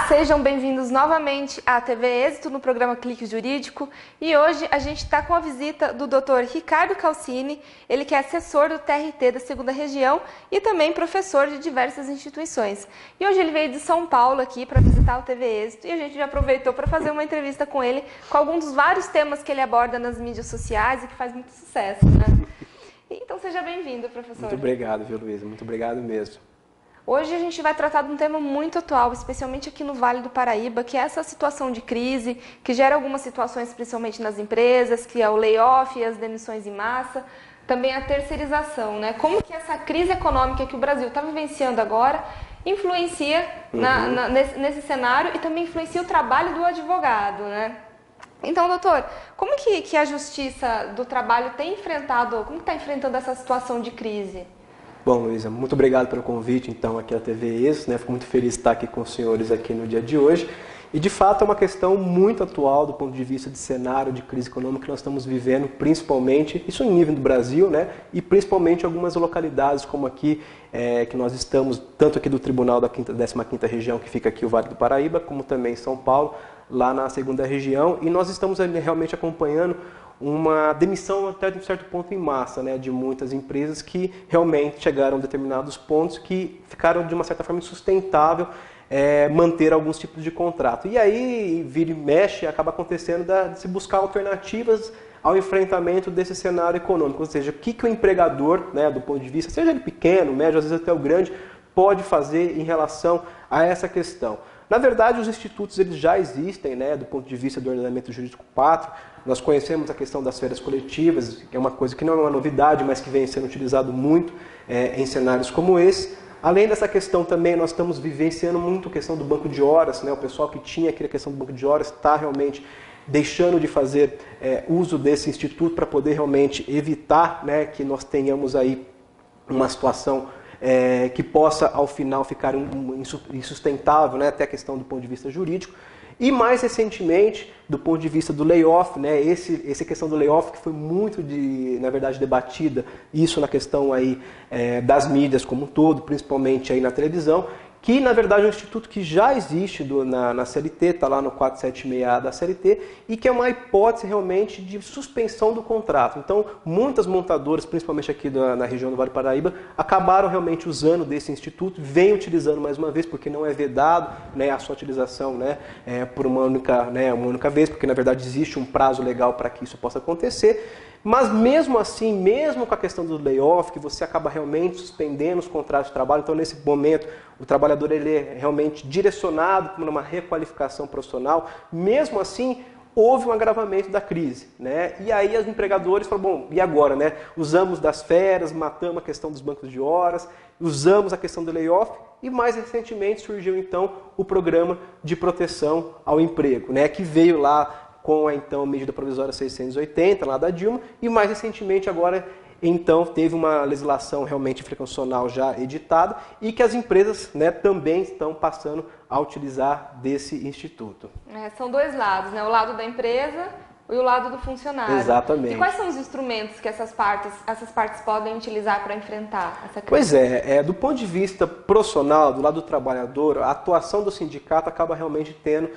Sejam bem-vindos novamente à TV Êxito no programa Clique Jurídico, e hoje a gente está com a visita do Dr. Ricardo Calcini, ele que é assessor do TRT da 2ª Região e também professor de diversas instituições. E hoje ele veio de São Paulo aqui para visitar o TV Êxito e a gente já aproveitou para fazer uma entrevista com ele com alguns dos vários temas que ele aborda nas mídias sociais e que faz muito sucesso, né? Então seja bem-vindo, professor. Muito obrigado, viu, Luísa? Muito obrigado mesmo. Hoje a gente vai tratar de um tema muito atual, especialmente aqui no Vale do Paraíba, que é essa situação de crise, que gera algumas situações, principalmente nas empresas, que é o layoff e as demissões em massa, também a terceirização, né? Como que essa crise econômica que o Brasil está vivenciando agora influencia nesse cenário e também influencia o trabalho do advogado, né? Então, doutor, como que a Justiça do Trabalho tem enfrentado, como está enfrentando essa situação de crise? Bom, Luísa, muito obrigado pelo convite, então, aqui à TV Êxito, né? Fico muito feliz de estar aqui com os senhores aqui no dia de hoje. E, de fato, é uma questão muito atual do ponto de vista de cenário de crise econômica que nós estamos vivendo, principalmente, isso em nível do Brasil, né? E principalmente algumas localidades, como aqui, que nós estamos, tanto aqui do Tribunal da 15ª Região, que fica aqui o Vale do Paraíba, como também em São Paulo, lá na 2ª Região. E nós estamos realmente acompanhando uma demissão até de um certo ponto em massa, né, de muitas empresas que realmente chegaram a determinados pontos que ficaram de uma certa forma insustentável manter alguns tipos de contrato. E aí, vira e mexe, acaba acontecendo de se buscar alternativas ao enfrentamento desse cenário econômico, ou seja, o que o empregador, né, do ponto de vista, seja ele pequeno, médio, às vezes até o grande, pode fazer em relação a essa questão. Na verdade, os institutos eles já existem, né, do ponto de vista do ordenamento jurídico pátrio. Nós conhecemos a questão das férias coletivas, que é uma coisa que não é uma novidade, mas que vem sendo utilizado muito em cenários como esse. Além dessa questão também, nós estamos vivenciando muito a questão do banco de horas, né? O pessoal que tinha aquela questão do banco de horas está realmente deixando de fazer uso desse instituto para poder realmente evitar, né, que nós tenhamos aí uma situação que possa, ao final, ficar insustentável, né, até a questão do ponto de vista jurídico. E mais recentemente, do ponto de vista do layoff, né, essa questão do layoff que foi muito, na verdade, debatida, isso na questão aí, das mídias como um todo, principalmente aí na televisão, que na verdade é um instituto que já existe na CLT, está lá no 476A da CLT, e que é uma hipótese realmente de suspensão do contrato. Então, muitas montadoras, principalmente aqui na região do Vale do Paraíba, acabaram realmente usando desse instituto, vem utilizando mais uma vez, porque não é vedado, né, a sua utilização, né, por uma única vez, porque na verdade existe um prazo legal para que isso possa acontecer. Mas mesmo assim, mesmo com a questão do layoff, que você acaba realmente suspendendo os contratos de trabalho, então nesse momento o trabalhador ele é realmente direcionado para uma requalificação profissional, mesmo assim houve um agravamento da crise, né? E aí os empregadores falam, bom, e agora, né? Usamos das férias, matamos a questão dos bancos de horas, usamos a questão do layoff e mais recentemente surgiu então o programa de proteção ao emprego, né? Que veio lá com a então medida provisória 680, lá da Dilma, e mais recentemente agora, então, teve uma legislação realmente infraconstitucional já editada e que as empresas, né, também estão passando a utilizar desse instituto. São dois lados, né? O lado da empresa e o lado do funcionário. Exatamente. E quais são os instrumentos que essas partes podem utilizar para enfrentar essa crise? Pois do ponto de vista profissional, do lado do trabalhador, a atuação do sindicato acaba realmente tendo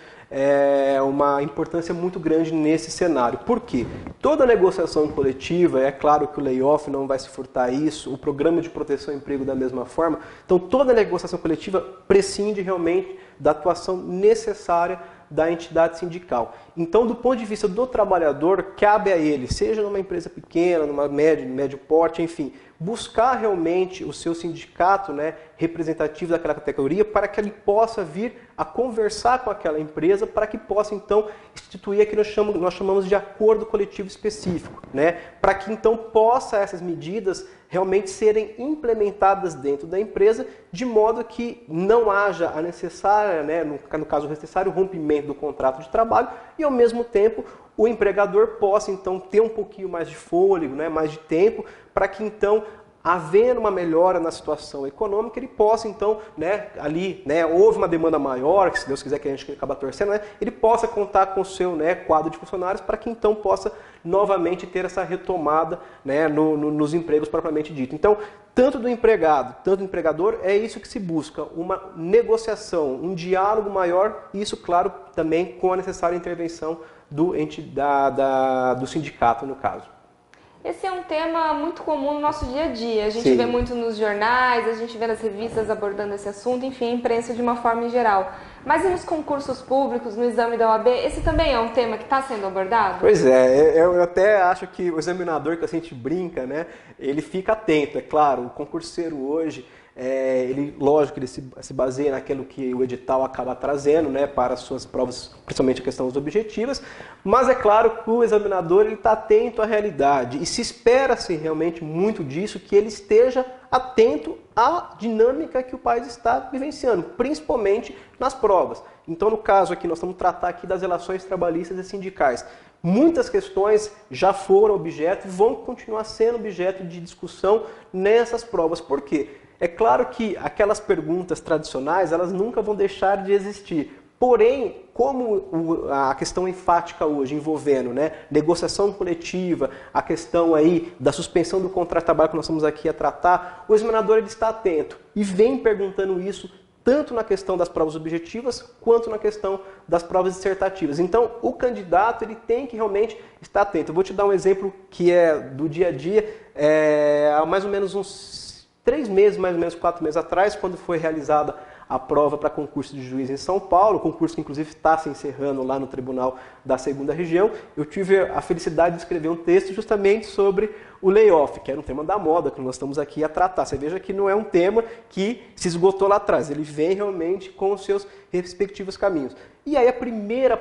uma importância muito grande nesse cenário. Por quê? Toda negociação coletiva, é claro que o layoff não vai se furtar isso, o programa de proteção ao emprego da mesma forma, então toda negociação coletiva prescinde realmente da atuação necessária da entidade sindical. Então, do ponto de vista do trabalhador, cabe a ele, seja numa empresa pequena, numa médio porte, enfim, buscar realmente o seu sindicato, né, representativo daquela categoria para que ele possa vir a conversar com aquela empresa para que possa, então, instituir aquilo que nós chamamos de acordo coletivo específico, né, para que, então, possa essas medidas realmente serem implementadas dentro da empresa, de modo que não haja a necessária, né, no caso o necessário rompimento do contrato de trabalho e, ao mesmo tempo, o empregador possa, então, ter um pouquinho mais de fôlego, né, mais de tempo, para que, então, havendo uma melhora na situação econômica, ele possa então, ali, houve uma demanda maior, que se Deus quiser que a gente acaba torcendo, ele possa contar com o seu quadro de funcionários para que então possa novamente ter essa retomada nos empregos propriamente dito. Então, tanto do empregado, tanto do empregador, é isso que se busca, uma negociação, um diálogo maior, e isso, claro, também com a necessária intervenção do sindicato, no caso. Esse é um tema muito comum no nosso dia a dia. A gente vê muito nos jornais, a gente vê nas revistas abordando esse assunto, enfim, a imprensa de uma forma em geral. Mas e nos concursos públicos, no exame da OAB, esse também é um tema que está sendo abordado? Pois é, eu até acho que o examinador, que a gente brinca, ele fica atento. É claro, o concurseiro hoje, lógico que ele se baseia naquilo que o edital acaba trazendo, para as suas provas, principalmente a questão dos objetivas, mas é claro que o examinador está atento à realidade e se espera-se realmente muito disso, que ele esteja atento à dinâmica que o país está vivenciando, principalmente nas provas. Então, no caso aqui, nós vamos tratar aqui das relações trabalhistas e sindicais. Muitas questões já foram objeto e vão continuar sendo objeto de discussão nessas provas. Por quê? É claro que aquelas perguntas tradicionais, elas nunca vão deixar de existir. Porém, como a questão enfática hoje envolvendo negociação coletiva, a questão aí da suspensão do contrato de trabalho que nós estamos aqui a tratar, o examinador ele está atento e vem perguntando isso tanto na questão das provas objetivas quanto na questão das provas dissertativas. Então, o candidato ele tem que realmente estar atento. Eu vou te dar um exemplo que é do dia a dia, há mais ou menos uns 3 meses, mais ou menos 4 meses atrás, quando foi realizada a prova para concurso de juiz em São Paulo, o concurso que inclusive está se encerrando lá no Tribunal da 2ª Região, eu tive a felicidade de escrever um texto justamente sobre o layoff, que era um tema da moda que nós estamos aqui a tratar. Você veja que não é um tema que se esgotou lá atrás, ele vem realmente com os seus respectivos caminhos. E aí a primeira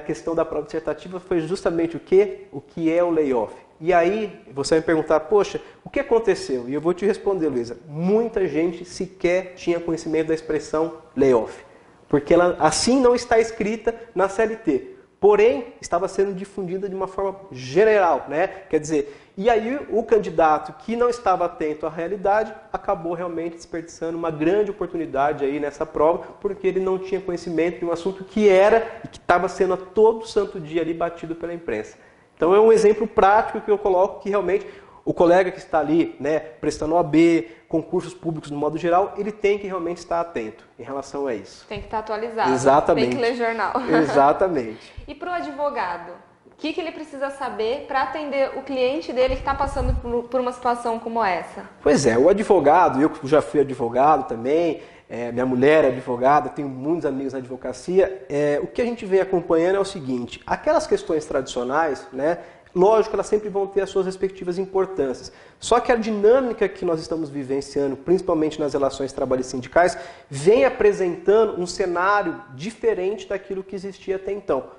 questão da prova dissertativa foi justamente o quê? O que é o layoff? E aí você vai me perguntar, poxa, o que aconteceu? E eu vou te responder, Luísa, muita gente sequer tinha conhecimento da expressão layoff, porque ela assim não está escrita na CLT, porém estava sendo difundida de uma forma geral, Quer dizer, e aí o candidato que não estava atento à realidade acabou realmente desperdiçando uma grande oportunidade aí nessa prova, porque ele não tinha conhecimento de um assunto que era e que estava sendo a todo santo dia ali batido pela imprensa. Então é um exemplo prático que eu coloco que realmente o colega que está ali, prestando OAB, concursos públicos no modo geral, ele tem que realmente estar atento em relação a isso. Tem que estar atualizado. Exatamente. Tem que ler jornal. Exatamente. E para o advogado, o que ele precisa saber para atender o cliente dele que está passando por uma situação como essa? Pois é, o advogado, eu já fui advogado também, minha mulher é advogada, tenho muitos amigos na advocacia, o que a gente vem acompanhando é o seguinte, aquelas questões tradicionais, lógico, elas sempre vão ter as suas respectivas importâncias. Só que a dinâmica que nós estamos vivenciando, principalmente nas relações trabalhistas sindicais, vem apresentando um cenário diferente daquilo que existia até então.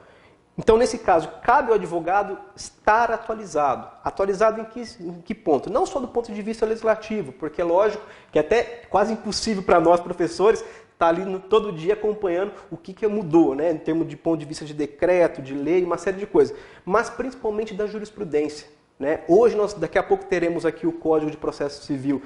Então, nesse caso, cabe ao advogado estar atualizado. Atualizado em que ponto? Não só do ponto de vista legislativo, porque é lógico que é até quase impossível para nós, professores, estar ali todo dia acompanhando o que mudou, em termos de ponto de vista de decreto, de lei, uma série de coisas. Mas principalmente da jurisprudência. Hoje, nós daqui a pouco teremos aqui o Código de Processo Civil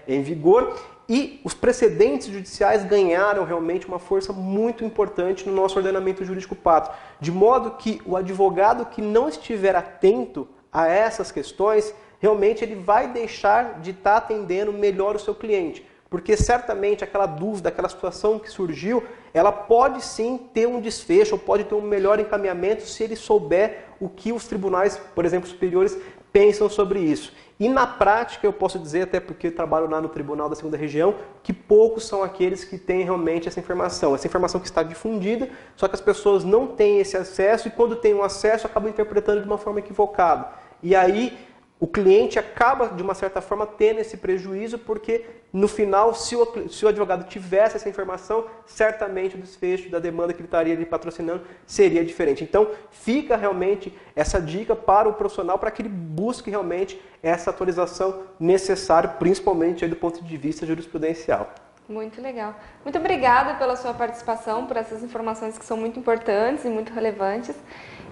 em vigor e os precedentes judiciais ganharam realmente uma força muito importante no nosso ordenamento jurídico pátrio. De modo que o advogado que não estiver atento a essas questões, realmente ele vai deixar de estar atendendo melhor o seu cliente. Porque certamente aquela dúvida, aquela situação que surgiu, ela pode sim ter um desfecho, ou pode ter um melhor encaminhamento se ele souber o que os tribunais, por exemplo, superiores, pensam sobre isso. E na prática eu posso dizer, até porque eu trabalho lá no Tribunal da 2ª Região, que poucos são aqueles que têm realmente essa informação que está difundida, só que as pessoas não têm esse acesso e quando têm um acesso acabam interpretando de uma forma equivocada. E aí o cliente acaba, de uma certa forma, tendo esse prejuízo, porque no final, se o advogado tivesse essa informação, certamente o desfecho da demanda que ele estaria ali patrocinando seria diferente. Então, fica realmente essa dica para o profissional, para que ele busque realmente essa atualização necessária, principalmente aí do ponto de vista jurisprudencial. Muito legal. Muito obrigada pela sua participação, por essas informações que são muito importantes e muito relevantes.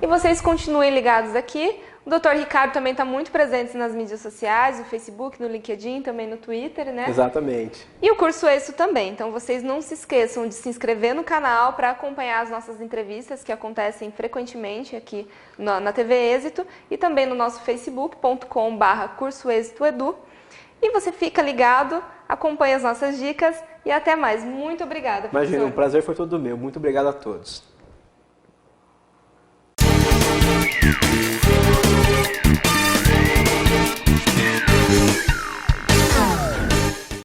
E vocês continuem ligados aqui. O Dr. Ricardo também está muito presente nas mídias sociais, no Facebook, no LinkedIn, também no Twitter, né? Exatamente. E o curso Êxito também. Então, vocês não se esqueçam de se inscrever no canal para acompanhar as nossas entrevistas que acontecem frequentemente aqui na TV Êxito e também no nosso facebook.com/curso Êxito Edu. E você fica ligado, acompanha as nossas dicas e até mais. Muito obrigada, professor. Imagina, o prazer foi todo meu. Muito obrigado a todos.